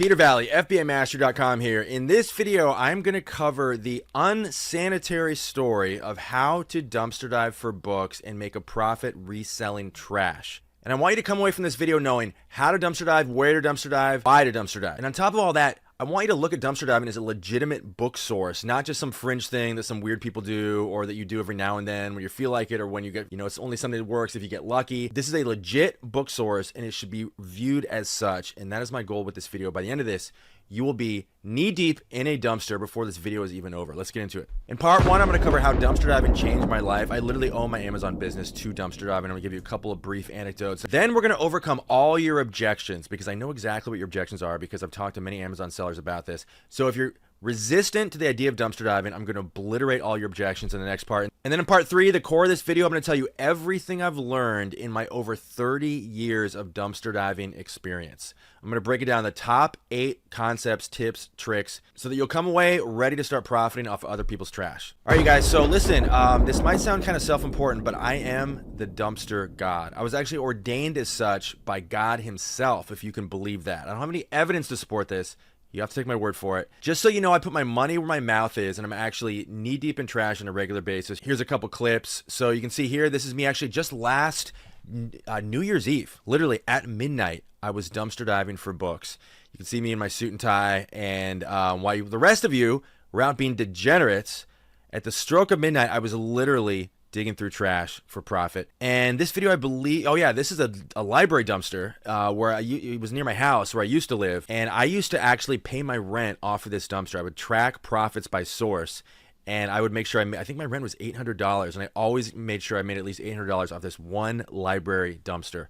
Peter Valley, FBAmaster.com here. In this video, I'm going to cover the unsanitary story of how to dumpster dive for books and make a profit reselling trash. And I want you to come away from this video knowing how to dumpster dive, where to dumpster dive, why to dumpster dive. And on top of all that, I want you to look at dumpster diving as a legitimate book source, not just some fringe thing that some weird people do or that you do every now and then when you feel like it or when you get, it's only something that works if you get lucky. This is a legit book source and it should be viewed as such. And that is my goal with this video. By the end of this, you will be knee deep in a dumpster before this video is even over. Let's get into it. In part one, I'm going to cover how dumpster diving changed my life. I literally owe my Amazon business to dumpster diving. I'm going to give you a couple of brief anecdotes. Then we're going to overcome all your objections because I know exactly what your objections are because I've talked to many Amazon sellers about this. So if you're resistant to the idea of dumpster diving, I'm going to obliterate all your objections in the next part. And then in part three, the core of this video, I'm going to tell you everything I've learned in my over 30 years of dumpster diving experience. I'm going to break it down the top 8 concepts, tips, tricks, so that you'll come away ready to start profiting off of other people's trash. All right, you guys, so listen, this might sound kind of self-important, but I am the dumpster god. I was actually ordained as such by God himself, if you can believe that. I don't have any evidence to support this. You have to take my word for it. Just so you know, I put my money where my mouth is, and I'm actually knee deep in trash on a regular basis. Here's a couple clips. So you can see here, this is me actually just last New Year's Eve, literally at midnight. I was dumpster diving for books. You can see me in my suit and tie, and while the rest of you were out being degenerates, at the stroke of midnight, I was literally digging through trash for profit. And this video, I believe, oh yeah, this is a library dumpster where it was near my house where I used to live. And I used to actually pay my rent off of this dumpster. I would track profits by source. And I would make sure I think my rent was $800. And I always made sure I made at least $800 off this one library dumpster.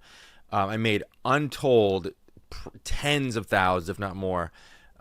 I made untold tens of thousands, if not more,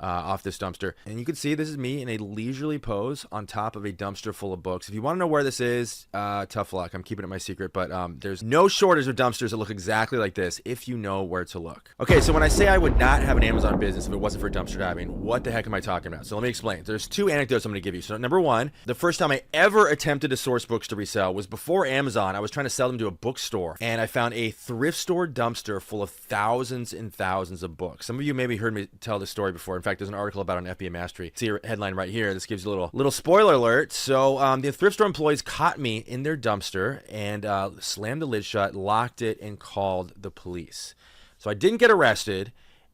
off this dumpster. And you can see this is me in a leisurely pose on top of a dumpster full of books. If you want to know where this is, tough luck. I'm keeping it my secret, but there's no shortage of dumpsters that look exactly like this if you know where to look. Okay, so when I say I would not have an Amazon business if it wasn't for dumpster diving, what the heck am I talking about? So let me explain. There's 2 anecdotes I'm going to give you. So number 1, the first time I ever attempted to source books to resell was before Amazon. I was trying to sell them to a bookstore, and I found a thrift store dumpster full of thousands and thousands of books. Some of you maybe heard me tell this story before. In fact, there's an article about it on FBA Mastery. See your headline right here. This gives you a little spoiler alert. So the thrift store employees caught me in their dumpster and slammed the lid shut, locked it, and called the police. So I didn't get arrested,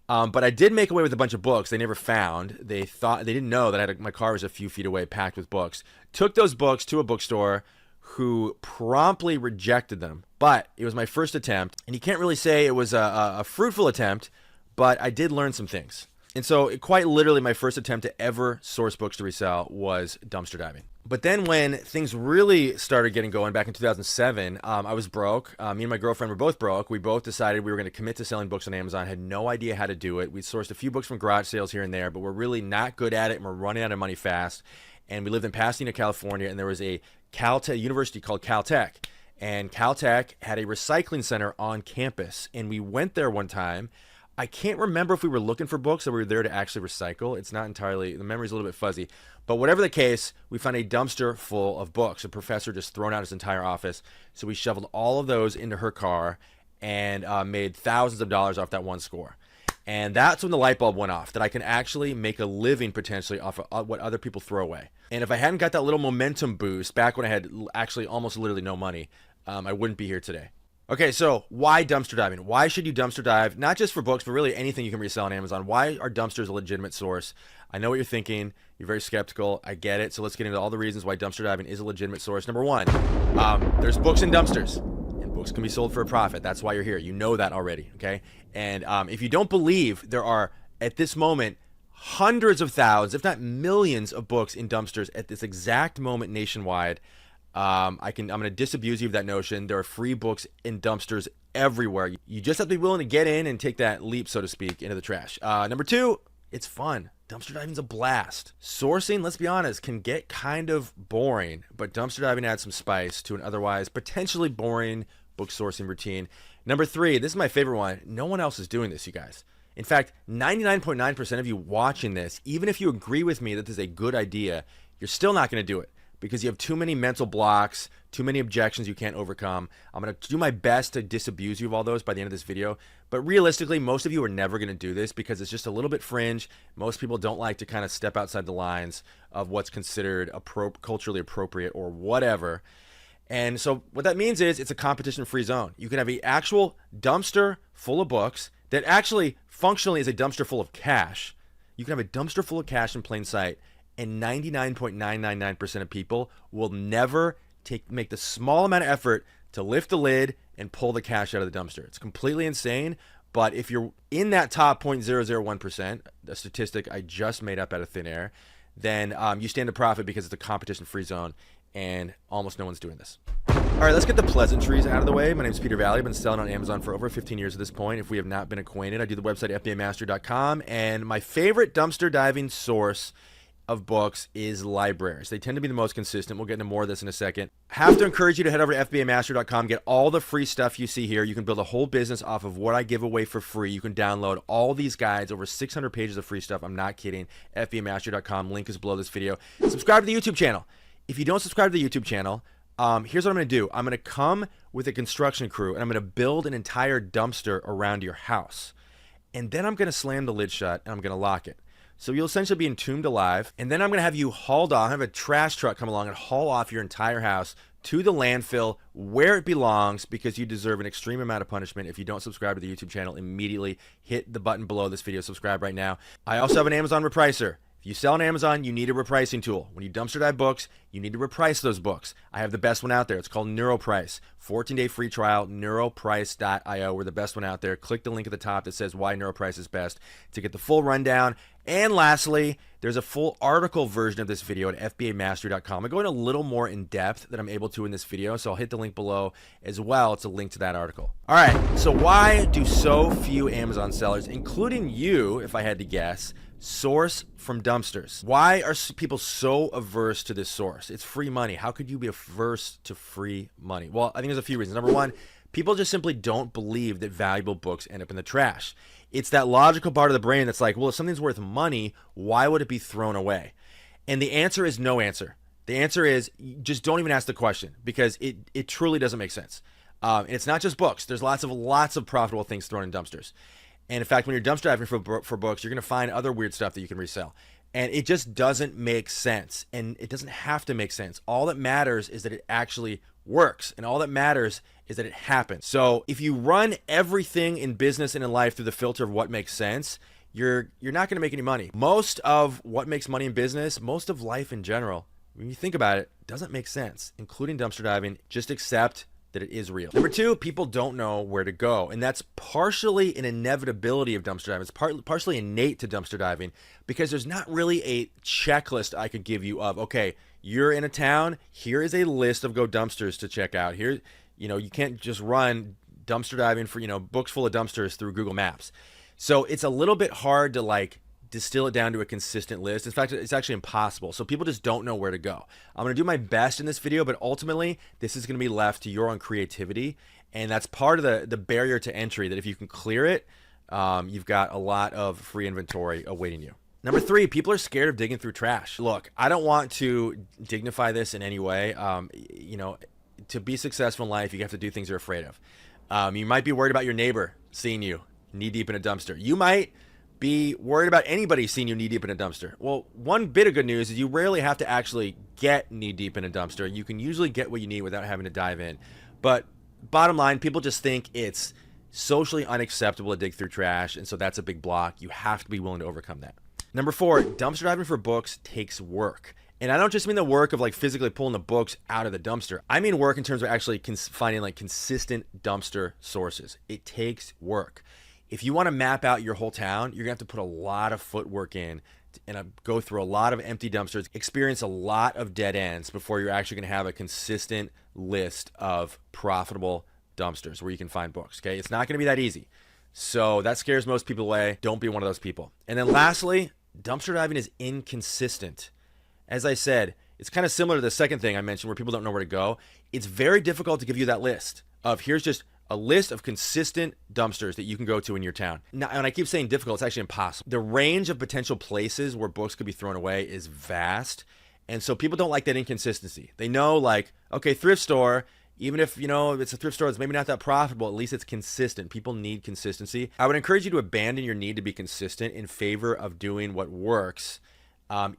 but I did make away with a bunch of books they never found. They didn't know that my car was a few feet away, packed with books. Took those books to a bookstore who promptly rejected them. But it was my first attempt, and you can't really say it was a fruitful attempt, but I did learn some things. And so quite literally my first attempt to ever source books to resell was dumpster diving. But then when things really started getting going back in 2007, I was broke. Me and my girlfriend were both broke. We both decided we were going to commit to selling books on Amazon. Had no idea how to do it. We sourced a few books from garage sales here and there, but we're really not good at it and we're running out of money fast. And we lived in Pasadena, California, and there was a university called Caltech. And Caltech had a recycling center on campus. And we went there one time. I can't remember if we were looking for books or we were there to actually recycle. It's not entirely, the memory's a little bit fuzzy. But whatever the case, we found a dumpster full of books. A professor just thrown out his entire office. So we shoveled all of those into her car and made thousands of dollars off that one score. And that's when the light bulb went off, that I can actually make a living potentially off of what other people throw away. And if I hadn't got that little momentum boost back when I had actually almost literally no money, I wouldn't be here today. Okay, so why dumpster diving? Why should you dumpster dive? Not just for books, but really anything you can resell on Amazon. Why are dumpsters a legitimate source? I know what you're thinking. You're very skeptical. I get it. So let's get into all the reasons why dumpster diving is a legitimate source. Number 1, there's books in dumpsters. And books can be sold for a profit. That's why you're here. You know that already, okay? And if you don't believe, there are, at this moment, hundreds of thousands, if not millions of books in dumpsters at this exact moment nationwide. I'm going to disabuse you of that notion. There are free books in dumpsters everywhere. You just have to be willing to get in and take that leap, so to speak, into the trash. Number 2, it's fun. Dumpster diving's a blast. Sourcing, let's be honest, can get kind of boring, but dumpster diving adds some spice to an otherwise potentially boring book sourcing routine. Number 3, this is my favorite one. No one else is doing this, you guys. In fact, 99.9% of you watching this, even if you agree with me that this is a good idea, you're still not going to do it. because you have too many mental blocks, too many objections you can't overcome. I'm going to do my best to disabuse you of all those by the end of this video. But realistically, most of you are never going to do this because it's just a little bit fringe. Most people don't like to kind of step outside the lines of what's considered culturally appropriate or whatever. And so what that means is it's a competition-free zone. You can have an actual dumpster full of books that actually functionally is a dumpster full of cash. You can have a dumpster full of cash in plain sight, and 99.999% of people will never make the small amount of effort to lift the lid and pull the cash out of the dumpster. It's completely insane, but if you're in that top 0.001%, a statistic I just made up out of thin air, then you stand to profit because it's a competition-free zone, and almost no one's doing this. All right, let's get the pleasantries out of the way. My name is Peter Valley. I've been selling on Amazon for over 15 years at this point. If we have not been acquainted, I do the website fbamastery.com, and my favorite dumpster diving source of books is libraries. They tend to be the most consistent. We'll get into more of this in a second. I have to encourage you to head over to fbamastery.com, get all the free stuff you see here. You can build a whole business off of what I give away for free. You can download all these guides, over 600 pages of free stuff. I'm not kidding. fbamastery.com. Link is below this video. Subscribe to the YouTube channel. If you don't subscribe to the YouTube channel, here's what I'm going to do. I'm going to come with a construction crew, and I'm going to build an entire dumpster around your house. And then I'm going to slam the lid shut, and I'm going to lock it. So you'll essentially be entombed alive, and then I'm going to have you hauled off, have a trash truck come along and haul off your entire house to the landfill where it belongs, because you deserve an extreme amount of punishment. If you don't subscribe to the YouTube channel, immediately hit the button below this video. Subscribe right now. I also have an Amazon repricer. If you sell on Amazon, you need a repricing tool. When you dumpster dive books, you need to reprice those books. I have the best one out there. It's called NeuroPrice. 14-day free trial, neuroprice.io. We're the best one out there. Click the link at the top that says why NeuroPrice is best to get the full rundown. And lastly, there's a full article version of this video at fbamastery.com. I go in a little more in depth than I'm able to in this video, so I'll hit the link below as well. It's a link to that article. All right, so why do so few Amazon sellers, including you, if I had to guess, source from dumpsters? Why are people so averse to this source? It's free money. How could you be averse to free money? Well, I think there's a few reasons. Number one, people just simply don't believe that valuable books end up in the trash. It's that logical part of the brain that's like, well, if something's worth money, why would it be thrown away? And the answer is no answer. The answer is just don't even ask the question, because it truly doesn't make sense. And it's not just books. There's lots of profitable things thrown in dumpsters. And in fact, when you're dumpster diving for books, you're going to find other weird stuff that you can resell. And it just doesn't make sense. And it doesn't have to make sense. All that matters is that it actually works. And all that matters is that it happens. So if you run everything in business and in life through the filter of what makes sense, you're not going to make any money. Most of what makes money in business, most of life in general, when you think about it, doesn't make sense, including dumpster diving. Just accept that it is real. Number two, people don't know where to go. And that's partially an inevitability of dumpster diving. It's partially innate to dumpster diving, because there's not really a checklist I could give you of, okay, you're in a town, here is a list of go dumpsters to check out. Here, you can't just run dumpster diving for, books full of dumpsters through Google Maps. So it's a little bit hard to distill it down to a consistent list. In fact, it's actually impossible. So people just don't know where to go. I'm going to do my best in this video, but ultimately this is going to be left to your own creativity. And that's part of the barrier to entry, that if you can clear it, you've got a lot of free inventory awaiting you. Number three, people are scared of digging through trash. Look, I don't want to dignify this in any way. To be successful in life, you have to do things you're afraid of. You might be worried about your neighbor seeing you knee deep in a dumpster. You might be worried about anybody seeing you knee deep in a dumpster. Well, one bit of good news is you rarely have to actually get knee deep in a dumpster. You can usually get what you need without having to dive in. But bottom line, people just think it's socially unacceptable to dig through trash, and so that's a big block. You have to be willing to overcome that. Number four, dumpster diving for books takes work. And I don't just mean the work of physically pulling the books out of the dumpster. I mean work in terms of actually finding consistent dumpster sources. It takes work. If you want to map out your whole town, you're going to have to put a lot of footwork in and go through a lot of empty dumpsters, experience a lot of dead ends before you're actually going to have a consistent list of profitable dumpsters where you can find books. Okay, it's not going to be that easy. So that scares most people away. Don't be one of those people. And then lastly, dumpster diving is inconsistent. As I said, it's kind of similar to the second thing I mentioned where people don't know where to go. It's very difficult to give you that list of here's just a list of consistent dumpsters that you can go to in your town. Now, and I keep saying difficult, it's actually impossible. The range of potential places where books could be thrown away is vast. And so people don't like that inconsistency. They know, like, okay, thrift store, even if, it's a thrift store that's maybe not that profitable, at least it's consistent. People need consistency. I would encourage you to abandon your need to be consistent in favor of doing what works,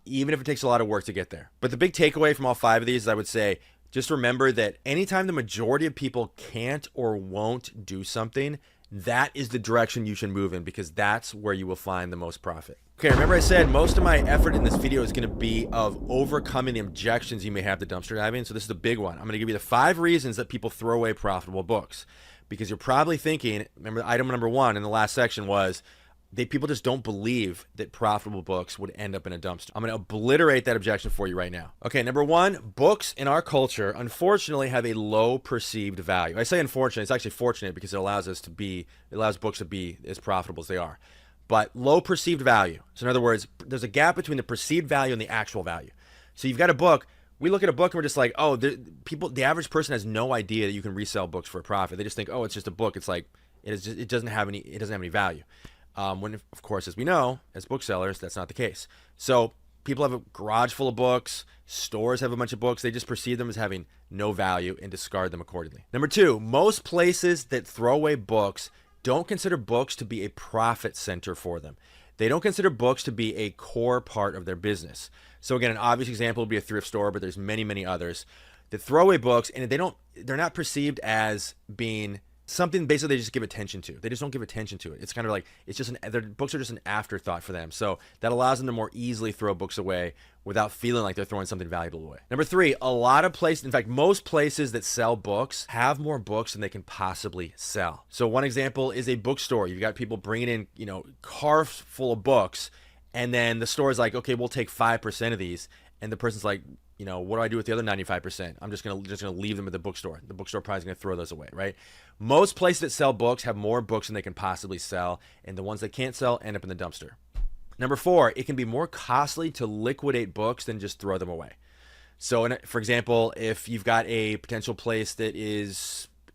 even if it takes a lot of work to get there. But the big takeaway from all 5 of these is, I would say, just remember that anytime the majority of people can't or won't do something, that is the direction you should move in, because that's where you will find the most profit. Okay, remember I said most of my effort in this video is going to be of overcoming the objections you may have to dumpster diving. So this is the big one. I'm going to give you the 5 reasons that people throw away profitable books, because you're probably thinking, remember item number 1 in the last section was, people just don't believe that profitable books would end up in a dumpster. I'm going to obliterate that objection for you right now. Okay, number 1, books in our culture, unfortunately, have a low perceived value. I say unfortunate, it's actually fortunate, because it allows books to be as profitable as they are. But low perceived value. So in other words, there's a gap between the perceived value and the actual value. So you've got a book. We look at a book and we're just like, oh, the average person has no idea that you can resell books for a profit. They just think, oh, it's just a book. It's like it doesn't have any value. When, of course, as we know, as booksellers, that's not the case. So people have a garage full of books. Stores have a bunch of books. They just perceive them as having no value and discard them accordingly. Number 2, most places that throw away books don't consider books to be a profit center for them. They don't consider books to be a core part of their business. So again, an obvious example would be a thrift store, but there's many, many others that throw away books, and they're not perceived as being something basically they just give attention to. They just don't give attention to it. It's kind of like, their books are just an afterthought for them. So that allows them to more easily throw books away without feeling like they're throwing something valuable away. Number 3, a lot of places, in fact, most places that sell books have more books than they can possibly sell. So one example is a bookstore. You've got people bringing in, cars full of books, and then the store is like, okay, we'll take 5% of these. And the person's like, what do I do with the other 95%? I'm just gonna leave them at the bookstore. The bookstore probably is gonna throw those away, right? Most places that sell books have more books than they can possibly sell, and the ones that can't sell end up in the dumpster. Number 4, it can be more costly to liquidate books than just throw them away. So, for example, if you've got a potential place that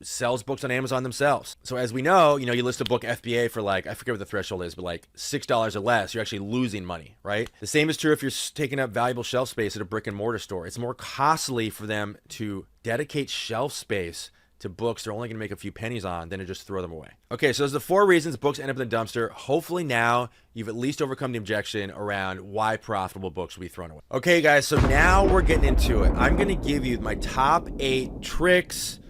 sells books on Amazon themselves. So as we know, you list a book FBA for I forget what the threshold is, but like $6 or less, you're actually losing money, right? The same is true if you're taking up valuable shelf space at a brick and mortar store. It's more costly for them to dedicate shelf space to books they're only going to make a few pennies on than to just throw them away. Okay, so those are the 4 reasons books end up in the dumpster. Hopefully now you've at least overcome the objection around why profitable books will be thrown away. Okay, guys, so now we're getting into it. I'm going to give you my top 8 tricks,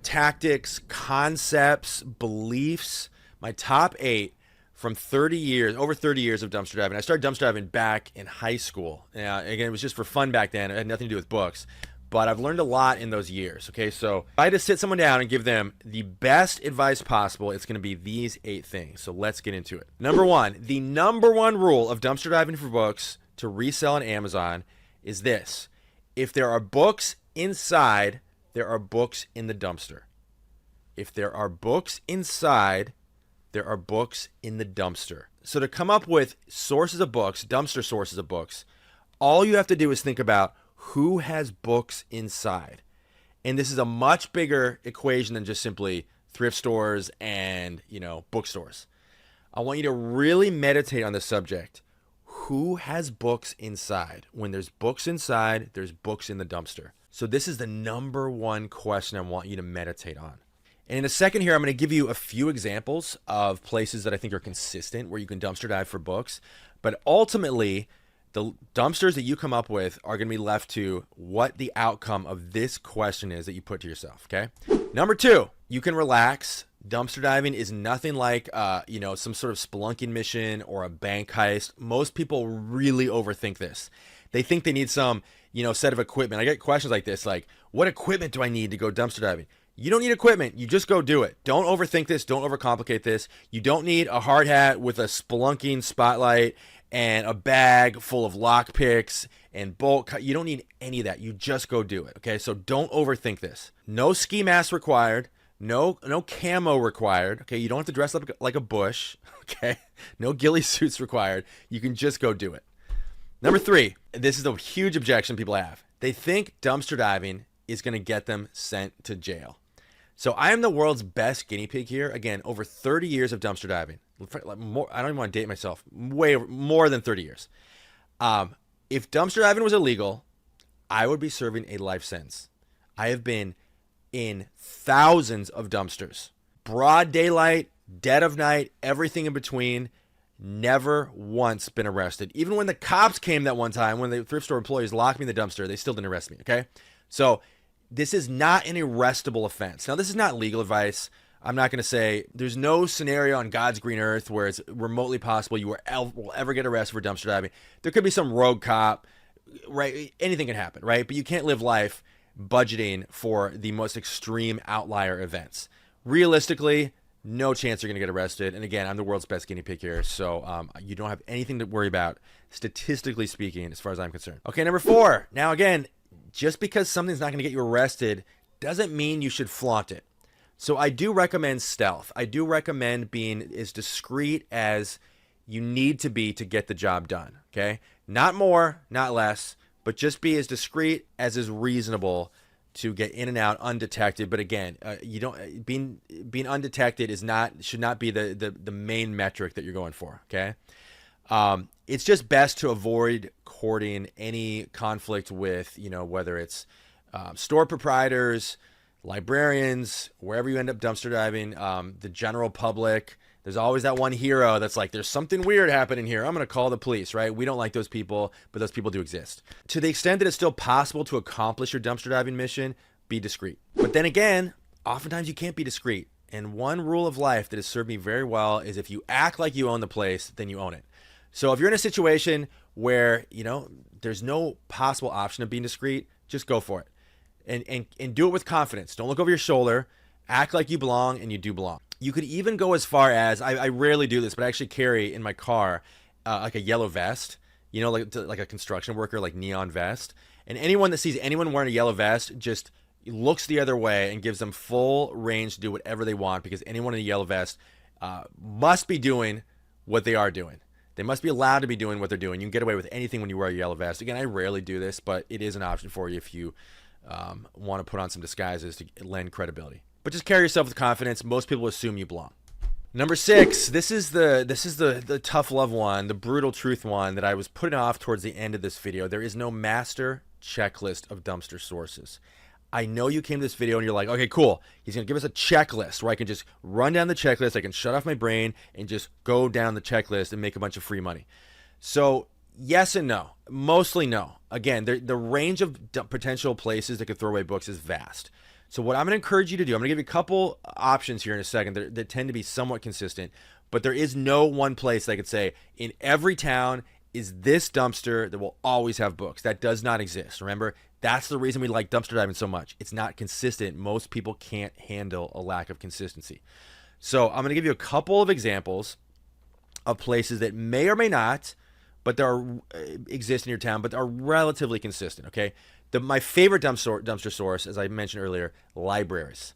tactics, concepts, beliefs, my top 8 from over 30 years of dumpster diving. I started dumpster diving back in high school. Again, it was just for fun back then. It had nothing to do with books, but I've learned a lot in those years. Okay, so if I had to sit someone down and give them the best advice possible, it's going to be these 8 things. So let's get into it. Number 1, the number 1 rule of dumpster diving for books to resell on Amazon is this: if there are books inside, there are books in the dumpster. If there are books inside, there are books in the dumpster. So to come up with sources of books, dumpster sources of books, all you have to do is think about who has books inside. And this is a much bigger equation than just simply thrift stores and, bookstores. I want you to really meditate on the subject. Who has books inside? When there's books inside, there's books in the dumpster. So this is the number 1 question I want you to meditate on. And in a second here, I'm going to give you a few examples of places that I think are consistent where you can dumpster dive for books. But ultimately, the dumpsters that you come up with are going to be left to what the outcome of this question is that you put to yourself, okay? Number 2, you can relax. Dumpster diving is nothing like, some sort of spelunking mission or a bank heist. Most people really overthink this. They think they need some, set of equipment. I get questions like this, like, what equipment do I need to go dumpster diving? You don't need equipment. You just go do it. Don't overthink this. Don't overcomplicate this. You don't need a hard hat with a spelunking spotlight and a bag full of lock picks and bolt. You don't need any of that. You just go do it. Okay, so don't overthink this. No ski mask required. No camo required. Okay, you don't have to dress up like a bush. Okay, no ghillie suits required. You can just go do it. Number 3, this is a huge objection people have. They think dumpster diving is going to get them sent to jail. So I am the world's best guinea pig here. Again, over 30 years of dumpster diving. I don't even want to date myself. Way more than 30 years. If dumpster diving was illegal, I would be serving a life sentence. I have been in thousands of dumpsters. Broad daylight, dead of night, everything in between. Never once been arrested. Even when the cops came that one time, when the thrift store employees locked me in the dumpster, they still didn't arrest me, okay? So this is not an arrestable offense. Now, this is not legal advice. I'm not going to say there's no scenario on God's green earth where it's remotely possible you will ever get arrested for dumpster diving. There could be some rogue cop, right? Anything can happen, right? But you can't live life budgeting for the most extreme outlier events. Realistically, no chance you're going to get arrested. And again, I'm the world's best guinea pig here, so you don't have anything to worry about, statistically speaking, as far as I'm concerned. Okay, number 4. Now, again, just because something's not going to get you arrested doesn't mean you should flaunt it. So I do recommend stealth. I do recommend being as discreet as you need to be to get the job done, okay? Not more, not less, but just be as discreet as is reasonable to get in and out undetected. But again, you don't being undetected should not be the main metric that you're going for. Okay, it's just best to avoid courting any conflict with whether it's store proprietors, librarians, wherever you end up dumpster diving, the general public. There's always that one hero that's like, there's something weird happening here. I'm going to call the police, right? We don't like those people, but those people do exist. To the extent that it's still possible to accomplish your dumpster diving mission, be discreet. But then again, oftentimes you can't be discreet. And one rule of life that has served me very well is if you act like you own the place, then you own it. So if you're in a situation where, there's no possible option of being discreet, just go for it. And do it with confidence. Don't look over your shoulder. Act like you belong, and you do belong. You could even go as far as, I rarely do this, but I actually carry in my car like a yellow vest, like a construction worker, like neon vest. And anyone that sees anyone wearing a yellow vest just looks the other way and gives them full range to do whatever they want, because anyone in a yellow vest must be doing what they are doing. They must be allowed to be doing what they're doing. You can get away with anything when you wear a yellow vest. Again, I rarely do this, but it is an option for you if you want to put on some disguises to lend credibility. But just carry yourself with confidence. Most people assume you belong. Number 6, this is the tough love one, the brutal truth one that I was putting off towards the end of this video. There is no master checklist of dumpster sources. I know you came to this video and you're like, okay, cool. He's going to give us a checklist where I can just run down the checklist. I can shut off my brain and just go down the checklist and make a bunch of free money. So yes and no. Mostly no. Again, the range of potential places that could throw away books is vast. So what I'm going to encourage you to do, I'm going to give you a couple options here in a second that tend to be somewhat consistent, but there is no one place that I could say in every town is this dumpster that will always have books. That does not exist. Remember, that's the reason we like dumpster diving so much. It's not consistent. Most people can't handle a lack of consistency. So I'm going to give you a couple of examples of places that may or may not, but exist in your town, but are relatively consistent, okay? My favorite dumpster source, as I mentioned earlier, libraries.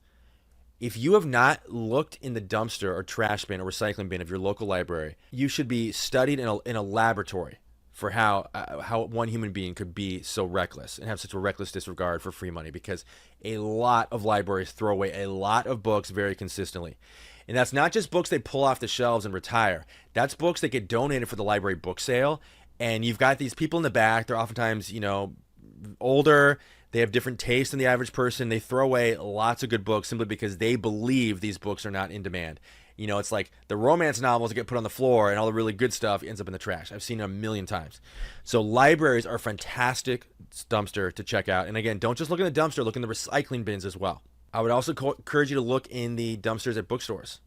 If you have not looked in the dumpster or trash bin or recycling bin of your local library, you should be studied in a laboratory for how one human being could be so reckless and have such a reckless disregard for free money, because a lot of libraries throw away a lot of books very consistently. And that's not just books they pull off the shelves and retire. That's books that get donated for the library book sale. And you've got these people in the back. They're oftentimes, older. They have different tastes than the average person. They throw away lots of good books simply because they believe these books are not in demand. It's like the romance novels that get put on the floor and all the really good stuff ends up in the trash. I've seen it a million times. So libraries are a fantastic dumpster to check out. And again, don't just look in the dumpster, look in the recycling bins as well. I would also encourage you to look in the dumpsters at bookstores,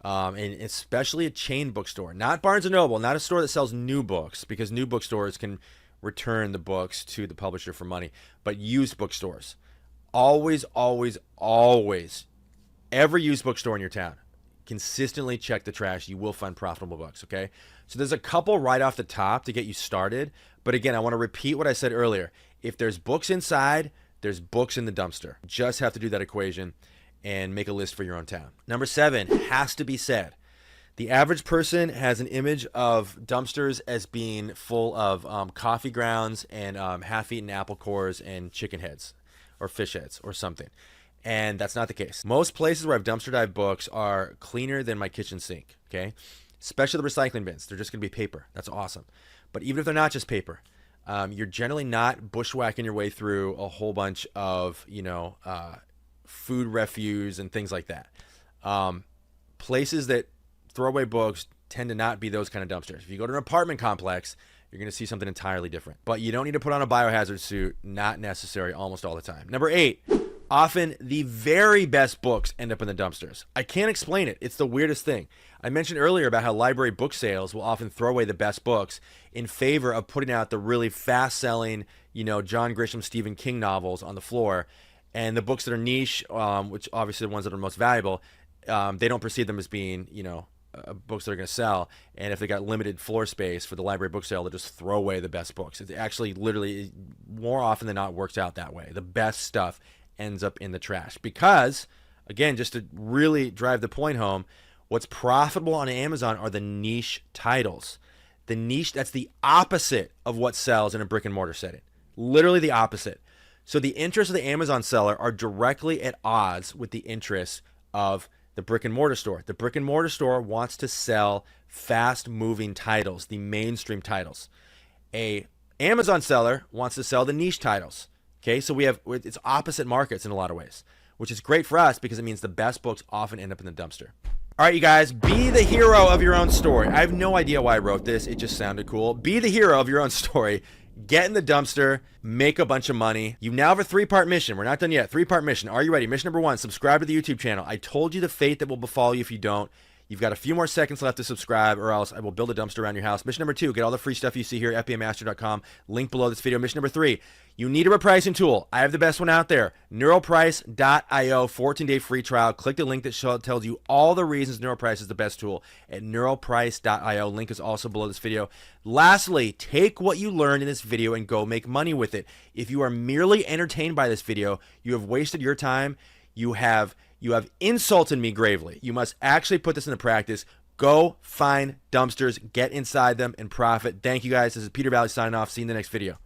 and especially a chain bookstore, not Barnes & Noble, not a store that sells new books, because new bookstores can return the books to the publisher for money, but used bookstores. Always, always, always, every used bookstore in your town, consistently check the trash. You will find profitable books, okay? So there's a couple right off the top to get you started, but again, I want to repeat what I said earlier. If there's books inside, there's books in the dumpster. Just have to do that equation and make a list for your own town. Number 7 has to be said. The average person has an image of dumpsters as being full of coffee grounds and half-eaten apple cores and chicken heads or fish heads or something. And that's not the case. Most places where I've dumpster dive books are cleaner than my kitchen sink, okay? Especially the recycling bins. They're just going to be paper. That's awesome. But even if they're not just paper, You're generally not bushwhacking your way through a whole bunch of, food refuse and things like that. Places that throw away books tend to not be those kind of dumpsters. If you go to an apartment complex, you're going to see something entirely different. But you don't need to put on a biohazard suit. Not necessary almost all the time. Number 8, often the very best books end up in the dumpsters. I can't explain it. It's the weirdest thing. I mentioned earlier about how library book sales will often throw away the best books in favor of putting out the really fast-selling, John Grisham, Stephen King novels on the floor. And the books that are niche, which obviously the ones that are most valuable, they don't perceive them as being, books that are going to sell. And if they got limited floor space for the library book sale, they'll just throw away the best books. It actually literally more often than not works out that way. The best stuff ends up in the trash because, again, just to really drive the point home, what's profitable on Amazon are the niche titles. The niche, that's the opposite of what sells in a brick and mortar setting. Literally the opposite. So the interests of the Amazon seller are directly at odds with the interests of the brick and mortar store. The brick and mortar store wants to sell fast moving titles, the mainstream titles. A Amazon seller wants to sell the niche titles. Okay, so it's opposite markets in a lot of ways, which is great for us because it means the best books often end up in the dumpster. All right, you guys, be the hero of your own story. I have no idea why I wrote this. It just sounded cool. Be the hero of your own story. Get in the dumpster, make a bunch of money. You now have a 3-part mission. We're not done yet. 3-part mission. Are you ready? Mission number 1, subscribe to the YouTube channel. I told you the fate that will befall you if you don't. You've got a few more seconds left to subscribe or else I will build a dumpster around your house. Mission number 2, get all the free stuff you see here at fbamaster.com. Link below this video. Mission number 3, you need a repricing tool. I have the best one out there. Neuroprice.io, 14-day free trial. Click the link that tells you all the reasons Neuroprice is the best tool at neuroprice.io. Link is also below this video. Lastly, take what you learned in this video and go make money with it. If you are merely entertained by this video, you have wasted your time. You have insulted me gravely. You must actually put this into practice. Go find dumpsters, get inside them, and profit. Thank you guys. This is Peter Valley signing off. See you in the next video.